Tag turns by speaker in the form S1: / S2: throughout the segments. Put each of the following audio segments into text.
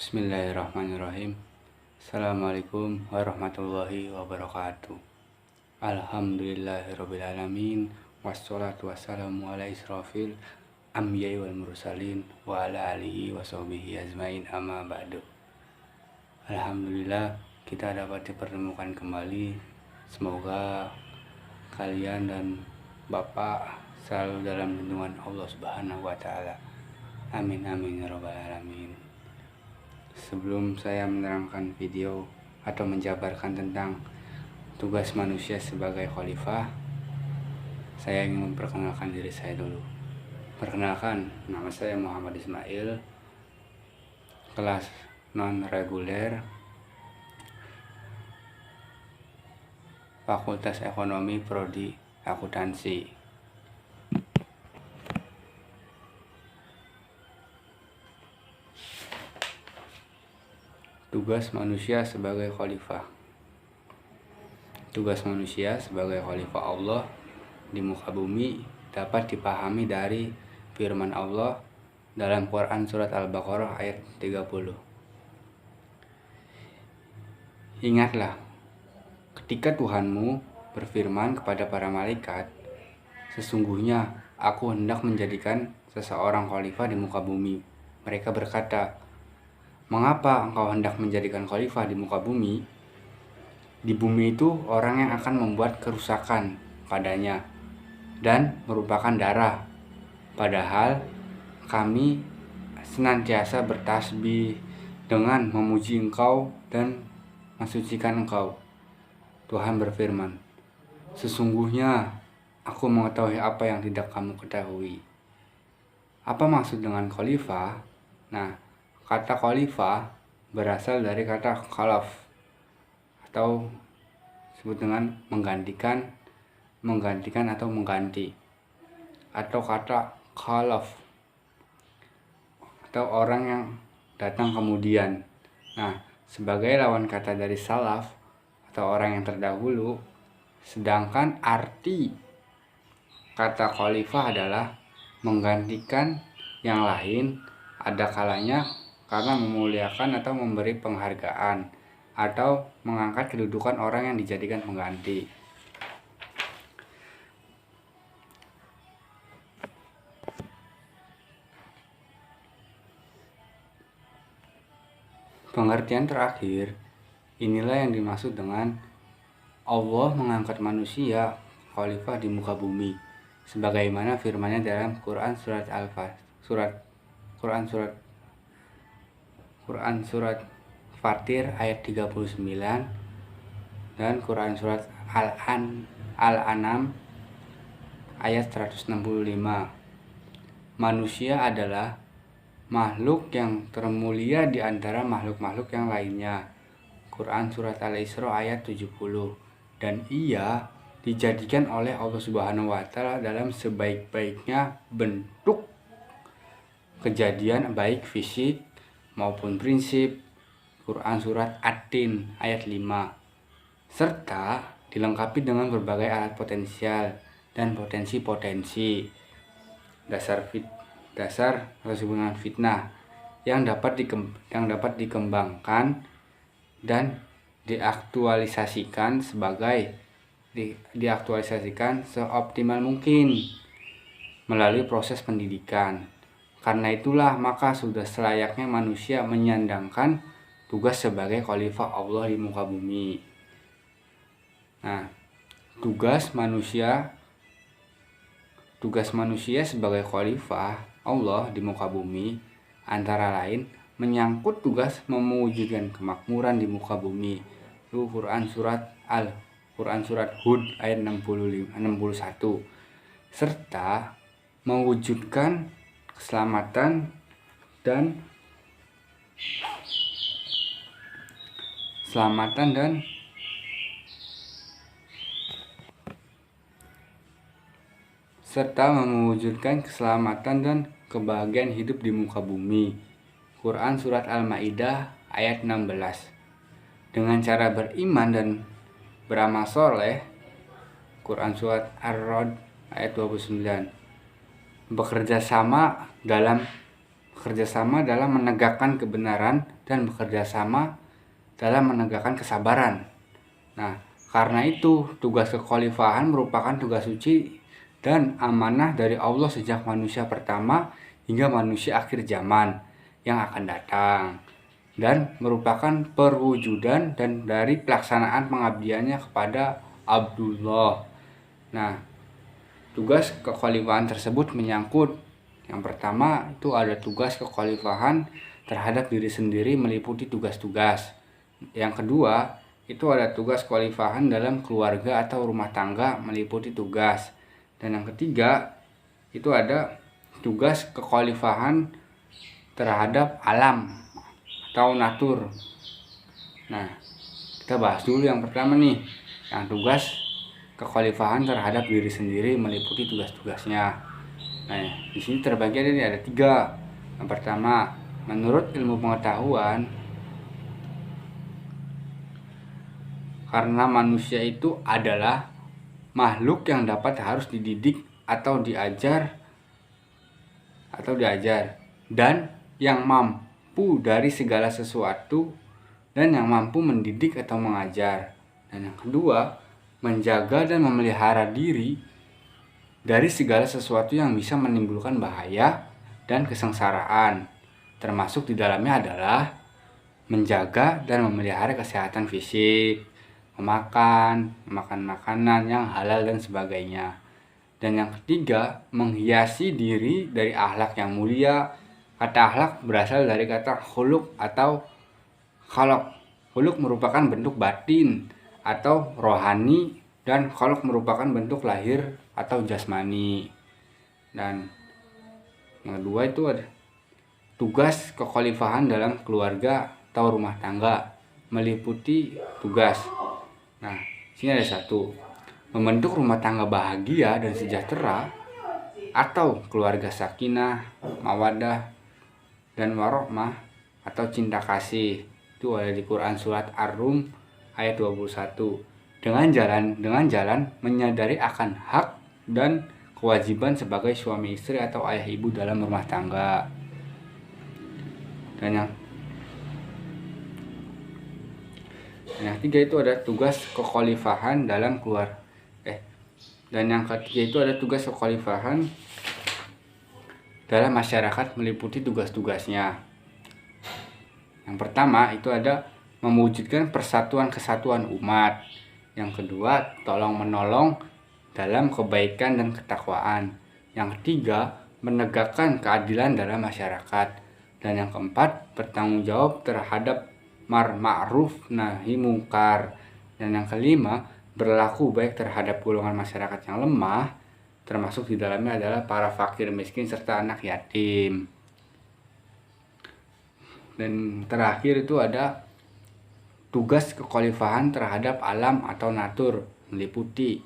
S1: Bismillahirrahmanirrahim. Assalamualaikum warahmatullahi wabarakatuh. Alhamdulillahirrabbilalamin. Wassalatu wassalamu ala israfil anbiya'i wal mursalin wa ala alihi wa sahbihi ajmain amma ba'du. Alhamdulillah kita dapat dipertemukan kembali. Semoga kalian dan Bapak selalu dalam lindungan Allah Subhanahu wa taala. Amin amin ya rabbal alamin. Sebelum saya menerangkan video atau menjabarkan tentang tugas manusia sebagai khalifah, saya ingin memperkenalkan diri saya dulu. Perkenalkan, nama saya Muhammad Ismail, kelas non-reguler, Fakultas Ekonomi Prodi Akuntansi. Tugas manusia sebagai khalifah. Tugas manusia sebagai khalifah Allah di muka bumi dapat dipahami dari firman Allah dalam Quran Surat Al-Baqarah ayat 30. Ingatlah, ketika Tuhanmu berfirman kepada para malaikat, sesungguhnya aku hendak menjadikan seseorang khalifah di muka bumi. Mereka berkata, mengapa engkau hendak menjadikan khalifah di muka bumi? Di bumi itu orang yang akan membuat kerusakan padanya dan merupakan darah. Padahal kami senantiasa bertasbih dengan memuji engkau dan mensucikan engkau. Tuhan berfirman, sesungguhnya aku mengetahui apa yang tidak kamu ketahui. Apa maksud dengan khalifah? Nah, kata khalifah berasal dari kata khalaf atau disebut dengan menggantikan atau mengganti, atau kata khalaf atau orang yang datang kemudian. Nah, sebagai lawan kata dari salaf atau orang yang terdahulu, sedangkan arti kata khalifah adalah menggantikan yang lain, ada kalanya karena memuliakan atau memberi penghargaan atau mengangkat kedudukan orang yang dijadikan pengganti. Pengertian terakhir, inilah yang dimaksud dengan Allah mengangkat manusia khalifah di muka bumi, sebagaimana firman-Nya dalam Quran Surat Fatir ayat 39 dan Quran Surat Al-An'am ayat 165. Manusia adalah makhluk yang termulia di antara makhluk-makhluk yang lainnya. Quran Surat Al-Isra ayat 70. Dan ia dijadikan oleh Allah Subhanahu wa taala dalam sebaik-baiknya bentuk kejadian, baik fisik maupun prinsip. Quran Surat At-Tin ayat 5. Serta dilengkapi dengan berbagai alat potensial dan potensi-potensi dasar dengan fitnah yang dapat dikembangkan dan diaktualisasikan seoptimal mungkin melalui proses pendidikan. Karena itulah maka sudah selayaknya manusia menyandangkan tugas sebagai khalifah Allah di muka bumi. Nah, tugas manusia sebagai khalifah Allah di muka bumi antara lain menyangkut tugas mewujudkan kemakmuran di muka bumi. Itu Quran Surat Hud ayat 61. Serta mewujudkan keselamatan dan kebahagiaan hidup di muka bumi. Quran Surat Al-Maidah ayat 16. Dengan cara beriman dan beramal soleh. Quran Surat Ar-Rod ayat 29. bekerja sama dalam menegakkan kebenaran dan bekerja sama dalam menegakkan kesabaran. Nah, karena itu tugas kekhalifahan merupakan tugas suci dan amanah dari Allah sejak manusia pertama hingga manusia akhir zaman yang akan datang, dan merupakan perwujudan dan dari pelaksanaan pengabdiannya kepada Abdullah. Nah, tugas kekhalifahan tersebut menyangkut yang pertama itu ada tugas kekhalifahan terhadap diri sendiri meliputi tugas-tugas. Yang kedua itu ada tugas kekhalifahan dalam keluarga atau rumah tangga meliputi tugas. Dan yang ketiga itu ada tugas kekhalifahan terhadap alam atau natur. Nah, kita bahas dulu yang pertama nih, yang tugas kekhalifahan terhadap diri sendiri meliputi tugas-tugasnya. Nah, di sini terbagi ada 3. Yang pertama, menurut ilmu pengetahuan, karena manusia itu adalah makhluk yang harus dididik atau diajar dan yang mampu dari segala sesuatu dan yang mampu mendidik atau mengajar. Dan yang kedua, menjaga dan memelihara diri dari segala sesuatu yang bisa menimbulkan bahaya dan kesengsaraan, termasuk di dalamnya adalah menjaga dan memelihara kesehatan fisik, makan makanan yang halal dan sebagainya. Dan yang ketiga, menghiasi diri dari akhlak yang mulia. Kata akhlak berasal dari kata khuluq atau khalaq. Khuluq merupakan bentuk batin atau rohani, dan khalaq merupakan bentuk lahir atau jasmani. Dan yang kedua itu ada tugas kekhalifahan dalam keluarga atau rumah tangga meliputi tugas. Nah, sini ada 1. Membentuk rumah tangga bahagia dan sejahtera atau keluarga sakinah, mawaddah, dan warohmah atau cinta kasih. Itu ada di Quran surat Ar-Rum ayat 21. Dengan jalan menyadari akan hak dan kewajiban sebagai suami istri atau ayah ibu dalam rumah tangga. Dan yang ketiga itu ada tugas kekhalifahan dalam Dan yang ketiga itu ada tugas kekhalifahan dalam masyarakat meliputi tugas-tugasnya. Yang pertama itu ada mewujudkan persatuan kesatuan umat. Yang kedua, tolong menolong dalam kebaikan dan ketakwaan. Yang ketiga, menegakkan keadilan dalam masyarakat. Dan yang keempat, bertanggung jawab terhadap ma'ruf nahi mungkar. Dan yang kelima, berlaku baik terhadap golongan masyarakat yang lemah, termasuk di dalamnya adalah para fakir miskin serta anak yatim. Dan terakhir itu ada tugas kekhalifahan terhadap alam atau natur, meliputi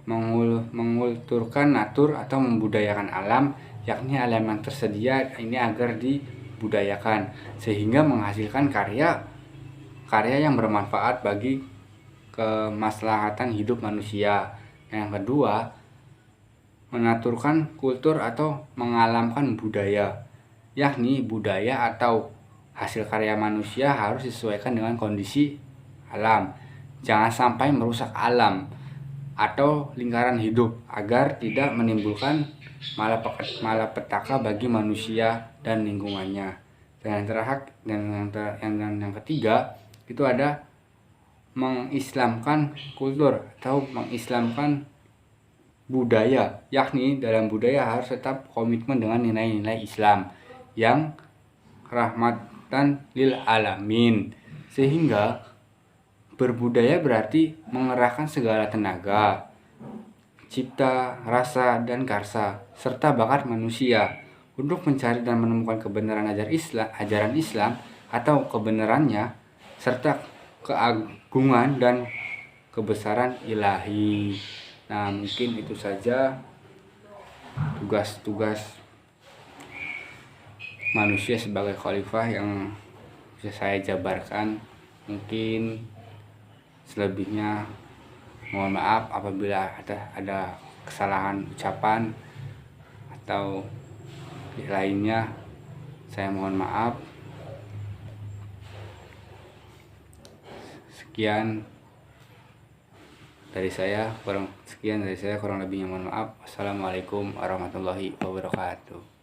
S1: mengulturkan natur atau membudayakan alam, yakni alam yang tersedia ini agar dibudayakan sehingga menghasilkan karya yang bermanfaat bagi kemaslahatan hidup manusia. Yang kedua, menaturkan kultur atau mengalamkan budaya, yakni budaya atau hasil karya manusia harus disesuaikan dengan kondisi alam. Jangan sampai merusak alam atau lingkaran hidup agar tidak menimbulkan malapetaka bagi manusia dan lingkungannya. Dan yang ketiga itu ada mengislamkan kultur atau mengislamkan budaya, yakni dalam budaya harus tetap komitmen dengan nilai-nilai Islam yang rahmatan lil alamin, sehingga berbudaya berarti mengerahkan segala tenaga, cipta, rasa, dan karsa serta bakat manusia untuk mencari dan menemukan kebenaran ajaran Islam atau kebenarannya serta keagungan dan kebesaran ilahi. Nah, mungkin itu saja tugas-tugas manusia sebagai khalifah yang bisa saya jabarkan. Mungkin selebihnya mohon maaf apabila ada kesalahan ucapan atau lainnya, saya mohon maaf. sekian dari saya, kurang lebihnya mohon maaf. Assalamualaikum warahmatullahi wabarakatuh.